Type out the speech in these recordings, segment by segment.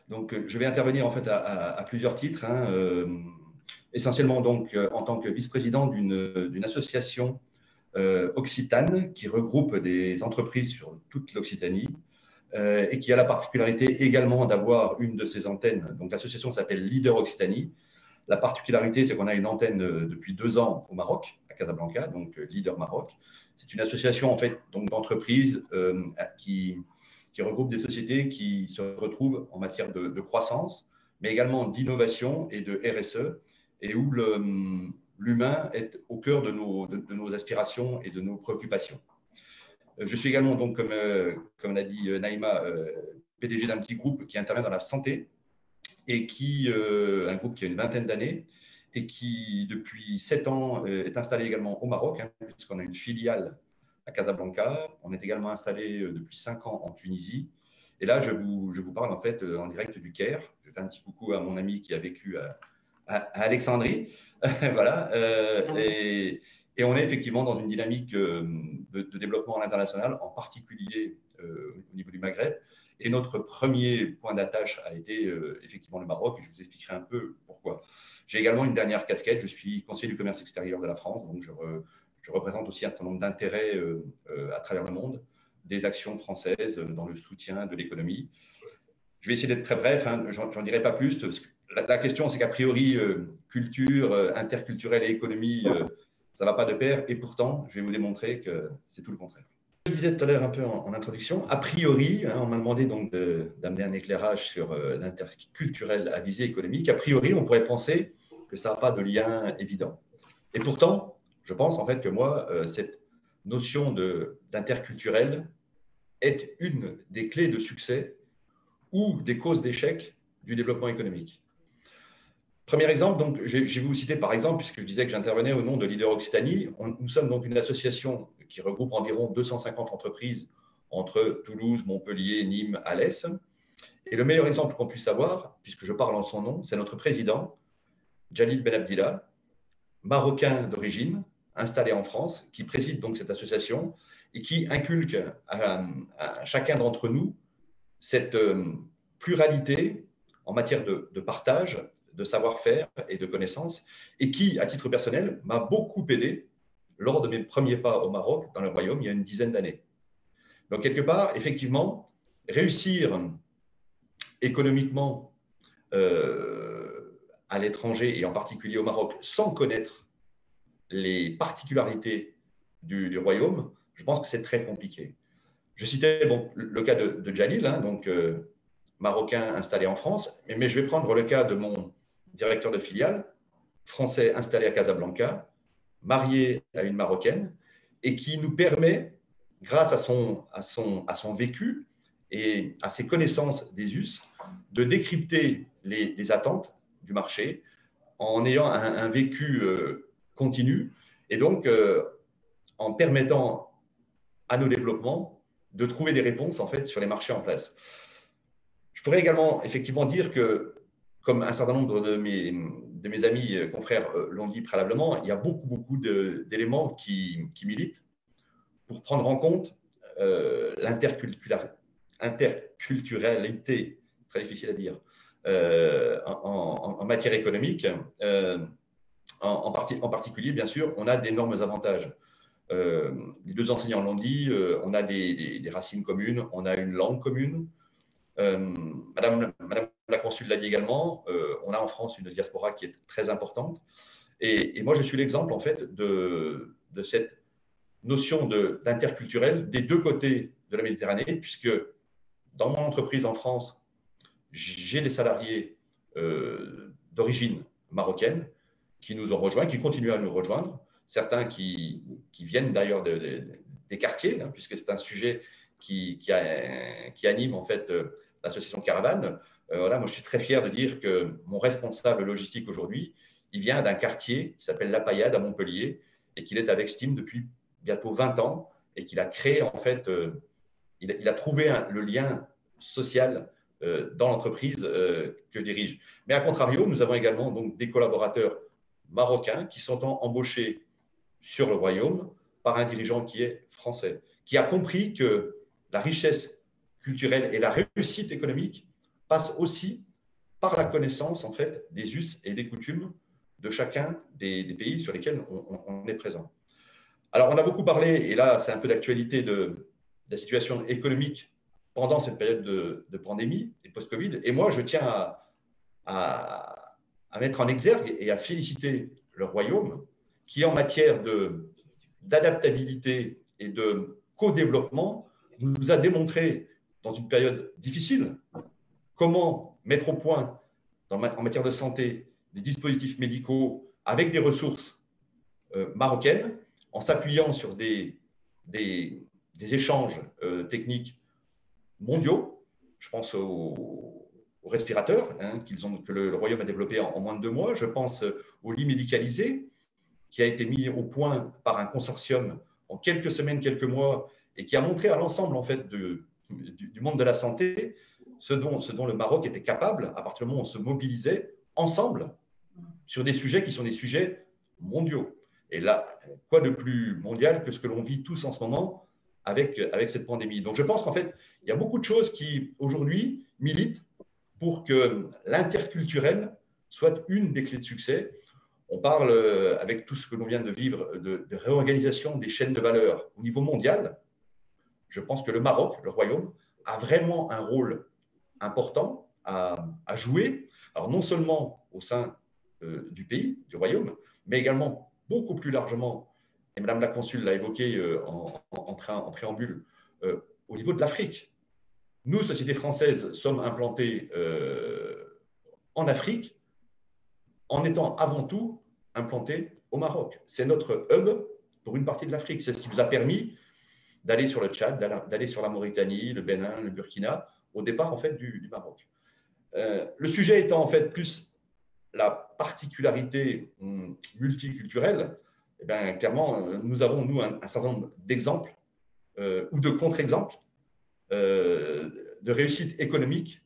Donc, je vais intervenir en fait à plusieurs titres, hein, essentiellement donc en tant que vice-président d'une association occitane qui regroupe des entreprises sur toute l'Occitanie et qui a la particularité également d'avoir une de ses antennes. Donc, l'association s'appelle Leader Occitanie. La particularité, c'est qu'on a une antenne depuis 2 ans au Maroc, à Casablanca, donc Leader Maroc. C'est une association en fait d'entreprises qui regroupe des sociétés qui se retrouvent en matière de croissance, mais également d'innovation et de RSE, et où l'humain est au cœur de nos aspirations et de nos préoccupations. Je suis également, donc, comme l'a dit Naïma, PDG d'un petit groupe qui intervient dans la santé, et un groupe qui a une vingtaine d'années, et qui, depuis 7 ans, est installé également au Maroc, hein, puisqu'on a une filiale à Casablanca. On est également installé depuis 5 ans en Tunisie. Et là, je vous parle en fait en direct du Caire. Je fais un petit coucou à mon ami qui a vécu à Alexandrie. Voilà. Et on est effectivement dans une dynamique de développement à l'international, en particulier au niveau du Maghreb. Et notre premier point d'attache a été effectivement le Maroc, et je vous expliquerai un peu pourquoi. J'ai également une dernière casquette, je suis conseiller du commerce extérieur de la France, donc je représente aussi un certain nombre d'intérêts à travers le monde, des actions françaises dans le soutien de l'économie. Je vais essayer d'être très bref, hein, j'en dirai pas plus. La question, c'est qu'a priori, culture, interculturelle et économie, ça ne va pas de pair, et pourtant, je vais vous démontrer que c'est tout le contraire. Je le disais tout à l'heure un peu en introduction, a priori, hein, on m'a demandé donc d'amener un éclairage sur l'interculturel à visée économique. A priori, on pourrait penser que ça n'a pas de lien évident. Et pourtant, je pense en fait que moi, cette notion d'interculturel est une des clés de succès ou des causes d'échec du développement économique. Premier exemple, donc, je vais vous citer par exemple, puisque je disais que j'intervenais au nom de Leader Occitanie. Nous sommes donc une association qui regroupe environ 250 entreprises entre Toulouse, Montpellier, Nîmes, Alès. Et le meilleur exemple qu'on puisse avoir, puisque je parle en son nom, c'est notre président, Jalil Ben Abdillah, marocain d'origine, installé en France, qui préside donc cette association et qui inculque à chacun d'entre nous cette pluralité en matière de partage, de savoir-faire et de connaissances, et qui, à titre personnel, m'a beaucoup aidé lors de mes premiers pas au Maroc, dans le royaume, il y a une dizaine d'années. Donc, quelque part, effectivement, réussir économiquement à l'étranger, et en particulier au Maroc, sans connaître les particularités du royaume, je pense que c'est très compliqué. Je citais bon, le cas de Jalil, hein, donc marocain installé en France, mais je vais prendre le cas de mon directeur de filiale, français installé à Casablanca, marié à une Marocaine, et qui nous permet, grâce à son vécu et à ses connaissances des us, de décrypter les attentes du marché en ayant un vécu continu, et donc en permettant à nos développements de trouver des réponses en fait sur les marchés en place. Je pourrais également effectivement dire que, comme un certain nombre de mes amis confrères l'ont dit préalablement, il y a beaucoup d'éléments qui militent pour prendre en compte l'interculturalité, très difficile à dire, en matière économique. En particulier, bien sûr, on a d'énormes avantages. Les deux enseignants l'ont dit, on a des racines communes, on a une langue commune. Madame la consul l'a dit également, on a en France une diaspora qui est très importante. Et moi, je suis l'exemple en fait de cette notion d'interculturel des deux côtés de la Méditerranée, puisque dans mon entreprise en France, j'ai des salariés d'origine marocaine qui nous ont rejoints, qui continuent à nous rejoindre, certains qui viennent d'ailleurs des quartiers, hein, puisque c'est un sujet qui anime en fait l'association Caravane. Voilà, moi, je suis très fier de dire que mon responsable logistique aujourd'hui, il vient d'un quartier qui s'appelle La Paillade à Montpellier et qu'il est avec Steam depuis bientôt 20 ans et qu'il a créé en fait, il a trouvé le lien social dans l'entreprise que je dirige. Mais à contrario, nous avons également donc des collaborateurs marocains qui sont embauchés sur le royaume par un dirigeant qui est français, qui a compris que la richesse culturelle et la réussite économique passe aussi par la connaissance en fait, des us et des coutumes de chacun des pays sur lesquels on est présent. Alors, on a beaucoup parlé, et là, c'est un peu d'actualité, de la situation économique pendant cette période de pandémie et post-Covid. Et moi, je tiens à mettre en exergue et à féliciter le Royaume qui, en matière d'adaptabilité et de co-développement, nous a démontré, dans une période difficile, comment mettre au point, en matière de santé, des dispositifs médicaux avec des ressources marocaines, en s'appuyant sur des échanges techniques mondiaux. Je pense aux respirateurs que le Royaume a développé en moins de 2 mois. Je pense au lit médicalisé qui a été mis au point par un consortium en quelques semaines, quelques mois, et qui a montré à l'ensemble en fait, du monde de la santé ce dont le Maroc était capable à partir du moment où on se mobilisait ensemble sur des sujets qui sont des sujets mondiaux. Et là, quoi de plus mondial que ce que l'on vit tous en ce moment avec cette pandémie. Donc je pense qu'en fait, il y a beaucoup de choses qui, aujourd'hui, militent pour que l'interculturel soit une des clés de succès. On parle, avec tout ce que l'on vient de vivre, de réorganisation des chaînes de valeur au niveau mondial. Je pense que le Maroc, le Royaume, a vraiment un rôle important à jouer. Alors non seulement au sein du pays, du Royaume, mais également beaucoup plus largement, et Madame la Consul l'a évoqué en préambule, au niveau de l'Afrique. Nous, société française, sommes implantés en Afrique en étant avant tout implantés au Maroc. C'est notre hub pour une partie de l'Afrique. C'est ce qui nous a permis d'aller sur le Tchad, d'aller sur la Mauritanie, le Bénin, le Burkina, au départ en fait du Maroc. Le sujet étant en fait plus la particularité multiculturelle, eh bien, clairement, nous avons, nous, un certain nombre d'exemples ou de contre-exemples de réussite économique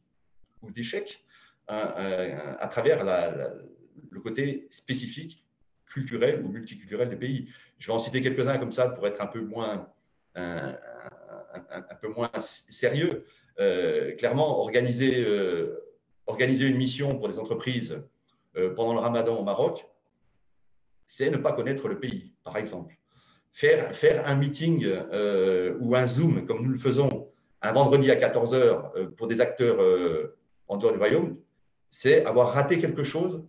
ou d'échec à travers le côté spécifique, culturel ou multiculturel des pays. Je vais en citer quelques-uns comme ça pour être un peu moins sérieux. Clairement, organiser une mission pour des entreprises pendant le Ramadan au Maroc, c'est ne pas connaître le pays, par exemple. Faire un meeting ou un Zoom, comme nous le faisons un vendredi à 14 heures pour des acteurs en dehors du Royaume, c'est avoir raté quelque chose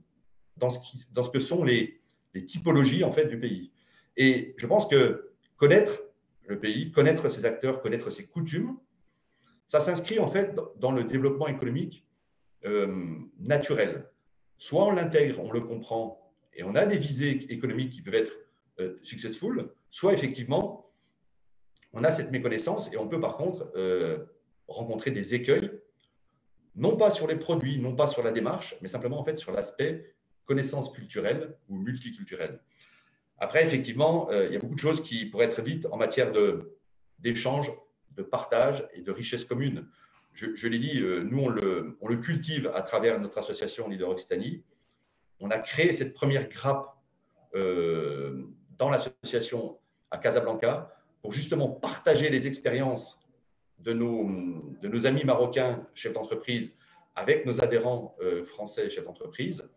dans ce que sont les typologies en fait, du pays. Et je pense que connaître le pays, connaître ses acteurs, connaître ses coutumes, ça s'inscrit en fait dans le développement économique naturel. Soit on l'intègre, on le comprend, et on a des visées économiques qui peuvent être successful, soit effectivement, on a cette méconnaissance et on peut par contre rencontrer des écueils, non pas sur les produits, non pas sur la démarche, mais simplement en fait sur l'aspect connaissance culturelle ou multiculturelle. Après, effectivement, il y a beaucoup de choses qui pourraient être dites en matière d'échange, de partage et de richesse commune. Je l'ai dit, nous, on le cultive à travers notre association Leader Occitanie. On a créé cette première grappe dans l'association à Casablanca pour justement partager les expériences de nos amis marocains chefs d'entreprise avec nos adhérents français chefs d'entreprise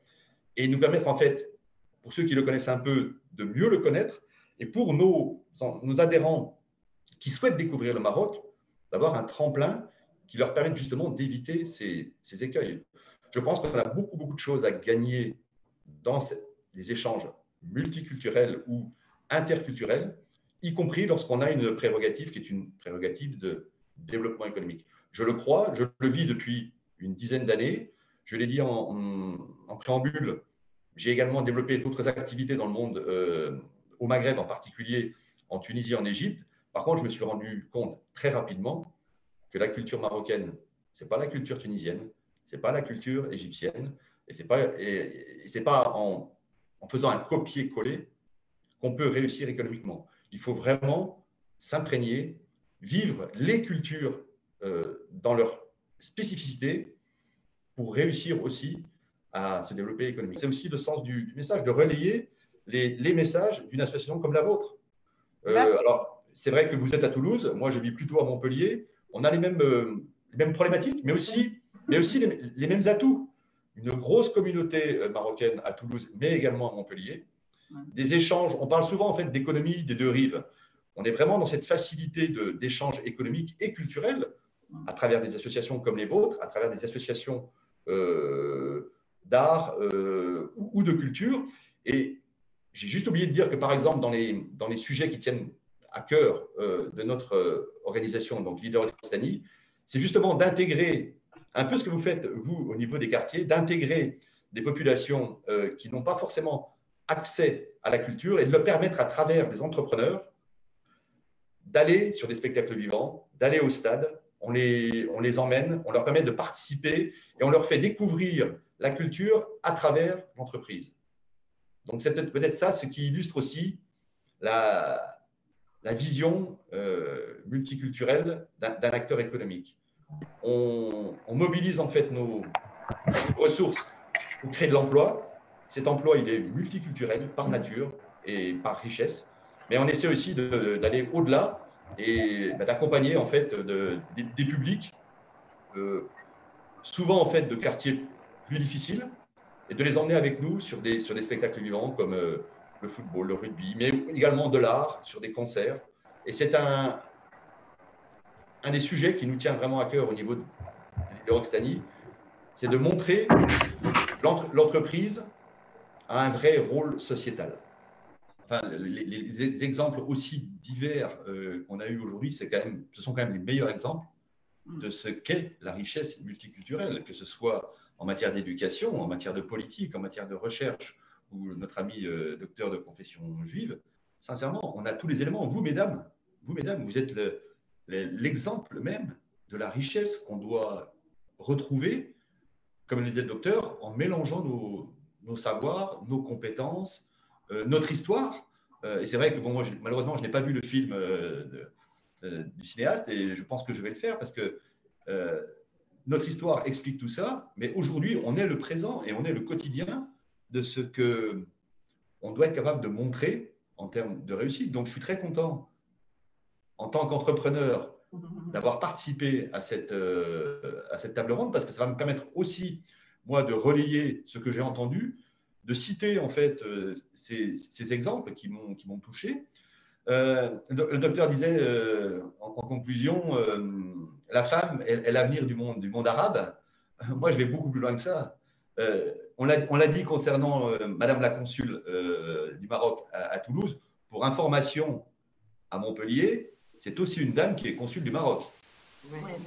et nous permettre en fait, pour ceux qui le connaissent un peu, de mieux le connaître et pour nos adhérents qui souhaitent découvrir le Maroc, d'avoir un tremplin qui leur permette justement d'éviter ces écueils. Je pense qu'on a beaucoup de choses à gagner dans les échanges multiculturels ou interculturels, y compris lorsqu'on a une prérogative qui est une prérogative de développement économique. Je le crois, je le vis depuis une dizaine d'années. Je l'ai dit en préambule, j'ai également développé d'autres activités dans le monde, au Maghreb en particulier, en Tunisie, en Égypte. Par contre, je me suis rendu compte très rapidement que la culture marocaine, ce n'est pas la culture tunisienne, ce n'est pas la culture égyptienne, et ce n'est pas en faisant un copier-coller qu'on peut réussir économiquement. Il faut vraiment s'imprégner, vivre les cultures dans leur spécificité pour réussir aussi à se développer économiquement. C'est aussi le sens du message, de relayer les messages d'une association comme la vôtre. Alors, c'est vrai que vous êtes à Toulouse, moi je vis plutôt à Montpellier, on a les mêmes problématiques, mais aussi mais aussi les mêmes atouts. Une grosse communauté marocaine à Toulouse, mais également à Montpellier. Des échanges, on parle souvent en fait d'économie des deux rives. On est vraiment dans cette facilité d'échange économique et culturel à travers des associations comme les vôtres, à travers des associations d'art ou de culture. Et j'ai juste oublié de dire que, par exemple, dans les sujets qui tiennent à cœur de notre organisation, donc Leader Occitanie, c'est justement d'intégrer un peu ce que vous faites, vous, au niveau des quartiers, d'intégrer des populations qui n'ont pas forcément accès à la culture et de leur permettre, à travers des entrepreneurs, d'aller sur des spectacles vivants, d'aller au stade. On les emmène, on leur permet de participer et on leur fait découvrir la culture à travers l'entreprise. Donc, c'est peut-être ça ce qui illustre aussi la vision multiculturelle d'un acteur économique. On mobilise en fait nos ressources pour créer de l'emploi. Cet emploi, il est multiculturel par nature et par richesse, mais on essaie aussi d'aller au-delà et d'accompagner en fait des publics, souvent en fait de quartiers plus difficiles, et de les emmener avec nous sur des spectacles vivants comme le football, le rugby, mais également de l'art, sur des concerts. Et c'est un des sujets qui nous tient vraiment à cœur au niveau de l'Euroxtanie, c'est de montrer que l'entreprise a un vrai rôle sociétal. Enfin, les exemples aussi divers qu'on a eus aujourd'hui, ce sont quand même les meilleurs exemples de ce qu'est la richesse multiculturelle, que ce soit en matière d'éducation, en matière de politique, en matière de recherche, ou notre ami docteur de confession juive. Sincèrement, on a tous les éléments. Vous, mesdames, vous êtes l'exemple même de la richesse qu'on doit retrouver, comme le disait le docteur, en mélangeant nos savoirs, nos compétences, notre histoire. Et c'est vrai que bon, moi, malheureusement, je n'ai pas vu le film du cinéaste et je pense que je vais le faire parce que notre histoire explique tout ça, mais aujourd'hui, on est le présent et on est le quotidien de ce qu'on doit être capable de montrer en termes de réussite. Donc, je suis très content, en tant qu'entrepreneur, d'avoir participé à cette table ronde parce que ça va me permettre aussi, moi, de relayer ce que j'ai entendu, de citer en fait ces exemples qui m'ont touché. Le docteur disait en conclusion, la femme est l'avenir du monde arabe. Moi, je vais beaucoup plus loin que ça. On l'a dit concernant Madame la consul du Maroc à Toulouse. Pour information, à Montpellier, c'est aussi une dame qui est consul du Maroc.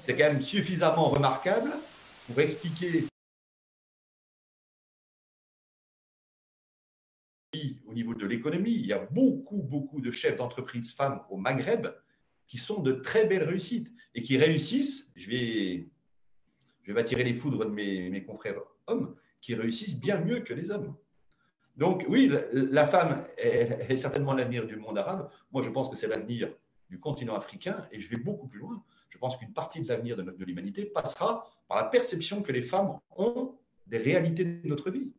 C'est quand même suffisamment remarquable pour expliquer au niveau de l'économie. Il y a beaucoup de chefs d'entreprise femmes au Maghreb qui sont de très belles réussites et qui réussissent, je vais m'attirer les foudres de mes confrères hommes, qui réussissent bien mieux que les hommes. Donc oui, la femme est certainement l'avenir du monde arabe. Moi, je pense que c'est l'avenir du continent africain et je vais beaucoup plus loin. Je pense qu'une partie de l'avenir de l'humanité passera par la perception que les femmes ont des réalités de notre vie,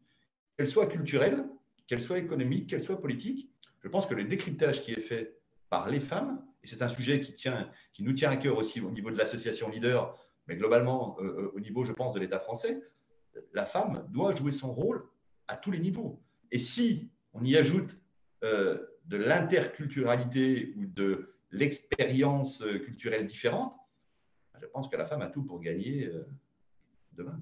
qu'elles soient culturelles, qu'elles soient économiques, qu'elles soient politiques. Je pense que le décryptage qui est fait par les femmes, et c'est un sujet qui nous tient à cœur aussi au niveau de l'association Leader, mais globalement au niveau, je pense, de l'État français, la femme doit jouer son rôle à tous les niveaux. Et si on y ajoute de l'interculturalité ou de l'expérience culturelle différente, je pense que la femme a tout pour gagner demain.